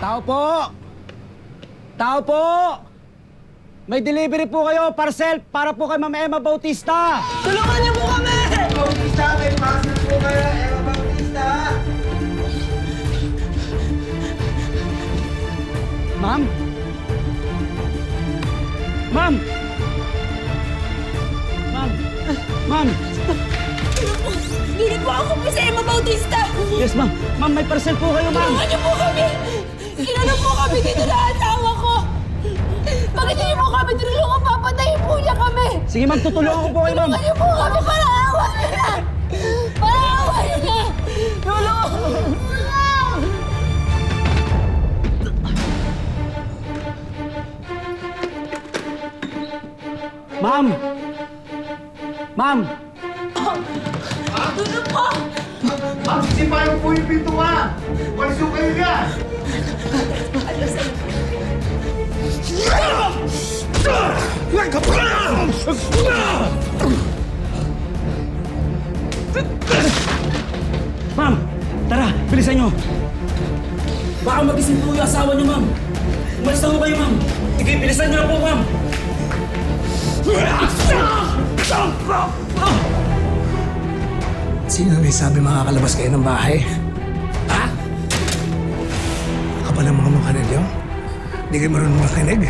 Tao po! Tao po! May delivery po kayo, parcel, para po kay Ma'am Emma Bautista! Tulungan niyo po kami! Bautista, may parcel po kayo, Emma Bautista! Ma'am? Ma'am! Ma'am! Ma'am! Ginit po ako po sa Emma Bautista! Yes, ma'am. Ma'am, may parcel po kayo, ma'am. Tulungan niyo po kami! Kinano po kami dito na asawa ko! Bakit niyo po kami tulungan? Papatayin po niya kami! Sige, ma'am, tutulungan ko po kayo, ma'am. Tulungan niyo po kami para awa niyo na! Para awa niyo na! Tulong! Ma'am! Ma'am! Tulong po! Ma'am, sisipahin po yung pintuan! Walis yung kayo yan! Ma'am! Tara, bilisan nyo! Baka magising po yung asawa nyo, ma'am. Umalis na po kayo, ma'am. Sige, bilisan nyo na po, ma'am. Sino may sabi makakalabas kayo ng bahay? Ha? Kapal ang mga mukha ninyo? Hindi kayo marunong makinig?